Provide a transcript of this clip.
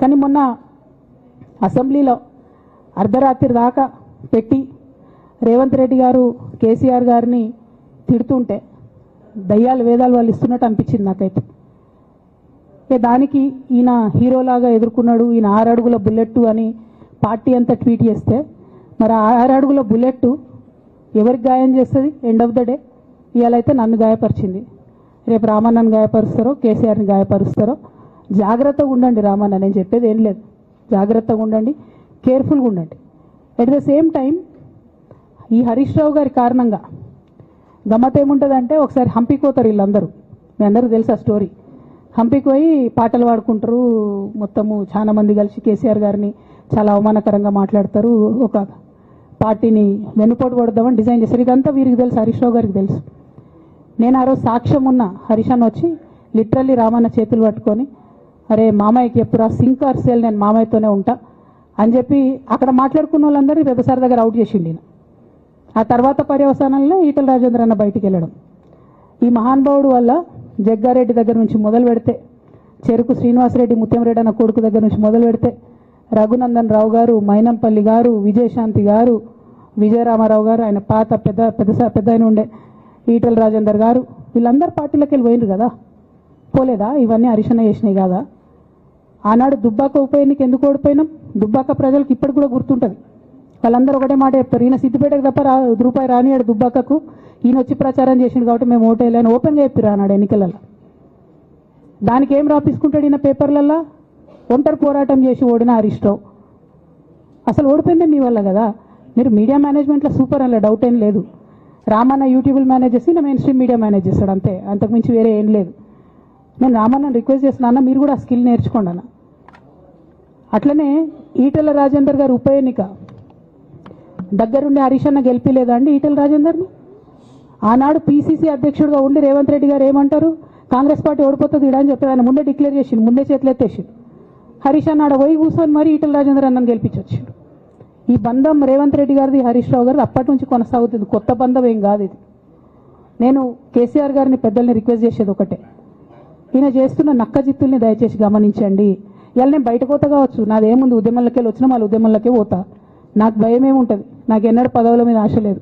కానీ మొన్న అసెంబ్లీలో అర్ధరాత్రి దాకా పెట్టి రేవంత్ రెడ్డి గారు కేసీఆర్ గారిని తిడుతుంటే దయ్యాలు వేదాలు వాళ్ళు ఇస్తున్నట్టు అనిపించింది నాకైతే. దానికి ఈయన హీరోలాగా ఎదుర్కొన్నాడు, ఈయన 6 అడుగుల బుల్లెట్ అని పార్టీ అంతా ట్వీట్ చేస్తే, మరి 6 అడుగుల బుల్లెట్ ఎవరికి గాయం చేస్తుంది? ఎండ్ ఆఫ్ ద డే ఇవాళైతే నన్ను గాయపరిచింది, రేపు రామన్నను గాయపరుస్తారో కేసీఆర్ని గాయపరుస్తారో. జాగ్రత్తగా ఉండండి రామన్న, నేను చెప్పేది ఏం లేదు, జాగ్రత్తగా ఉండండి, కేర్ఫుల్గా ఉండండి. ఎట్ ద సేమ్ టైం ఈ హరీష్ రావు గారి కారణంగా గమ్మత్ ఏముంటుందంటే, ఒకసారి హంపీకి పోతారు వీళ్ళందరూ, మీ అందరూ తెలుసు ఆ స్టోరీ. హంపీకి పోయి పాటలు పాడుకుంటారు, మొత్తము చాలా మంది కలిసి కేసీఆర్ గారిని చాలా అవమానకరంగా మాట్లాడతారు, ఒక పార్టీని వెన్నుపోటు పడదామని డిజైన్ చేశారు. ఇదంతా వీరికి తెలుసు, హరీష్ రావు గారికి తెలుసు. నేను ఆ రోజు సాక్ష్యం ఉన్న హరీష్ అన్న వచ్చి లిటరల్లీ రామన్న చేతులు పట్టుకొని, అరే మామయ్యకి ఎప్పుడు సింక్ ఆర్ సేల్, నేను మామయ్యతోనే ఉంటా అని చెప్పి అక్కడ మాట్లాడుకున్న వాళ్ళందరూ పెద్దసారి దగ్గర అవుట్ చేసిండి. ఆ తర్వాత పర్యవసానంలో ఈటల రాజేంద్ర అన్న బయటికి వెళ్ళడం. ఈ మహానుభావుడు వల్ల జగ్గారెడ్డి దగ్గర నుంచి మొదలు పెడితే, చెరుకు శ్రీనివాసరెడ్డి ముత్యంరెడ్డి అన్న కొడుకు దగ్గర నుంచి మొదలు పెడితే, రఘునందన్ రావు గారు, మైనంపల్లి గారు, విజయశాంతి గారు, విజయరామారావు గారు, ఆయన పాత పెద్ద ఆయన ఉండే ఈటల రాజేందర్ గారు, వీళ్ళందరూ పార్టీలోకి వెళ్ళి పోయినారు కదా, పోలేదా? ఇవన్నీ హరీషన్న చేసినాయి కాదా? ఆనాడు దుబ్బాక ఉప ఎన్నిక ఎందుకు ఓడిపోయినాం? దుబ్బాక ప్రజలకు ఇప్పటికి కూడా గుర్తుంటుంది. వాళ్ళందరూ ఒకటే మాట చెప్తారు, ఈయన సిద్దిపేటకు తప్ప రూపాయి రానియాడు దుబ్బాకకు, ఈయన వచ్చి ప్రచారం చేసిండు కాబట్టి మేము ఓటేయాలని ఓపెన్గా చెప్పారు ఆనాడు ఎన్నికలలో. దానికి ఏం రాపించుకుంటాడు ఈయన పేపర్లల్లో? ఒంటరి పోరాటం చేసి ఓడిన హరీష్ రావు. అసలు ఓడిపోయిందే మీ వల్ల కదా. మీరు మీడియా మేనేజ్మెంట్లో సూపర్ అలా డౌట్ ఏం లేదు. రామన్న యూట్యూబ్లు మేనేజ్ చేసి నా మెయిన్ స్ట్రీమ్ మీడియా మేనేజ్ చేస్తాడు అంతే, అంతకుమించి వేరే ఏం లేదు. నేను రామన్నని రిక్వెస్ట్ చేస్తున్నా, అన్న మీరు కూడా ఆ స్కిల్ నేర్చుకోండి అన్న. అట్లనే ఈటల రాజేందర్ గారు ఉప ఎన్నిక దగ్గరుండి హరీష్ అన్న గెలిపిలేదా అండి ఈటల రాజేందర్ని? ఆనాడు పీసీసీ అధ్యక్షుడిగా ఉండి రేవంత్ రెడ్డి గారు ఏమంటారు, కాంగ్రెస్ పార్టీ ఓడిపోతుంది ఇడా అని చెప్పి ఆయన ముందే డిక్లేర్ చేసిండు, ముందే చేతులు ఎత్తేసిండు. హరీష్ అన్న ఆడ పోయి కూర్చొని మరి ఈటల రాజేందర్ అన్నని గెలిపించొచ్చాడు. ఈ బంధం రేవంత్ రెడ్డి గారిది హరీష్ రావు గారిది అప్పటి నుంచి కొనసాగుతుంది, కొత్త బంధం ఏం కాదు ఇది. నేను కేసీఆర్ గారిని పెద్దల్ని రిక్వెస్ట్ చేసేది ఒకటే, ఈయన చేస్తున్న నక్క జిత్తుల్ని దయచేసి గమనించండి. ఇవాళ నేను బయట పోతా కావచ్చు, నాదేముంది, ఉద్యమంలోకి వెళ్ళి వచ్చినా వాళ్ళ ఉద్యమంలోకే పోతా, నాకు భయం ఏముంటుంది, నాకు ఎన్నడూ పదవుల మీద ఆశ లేదు.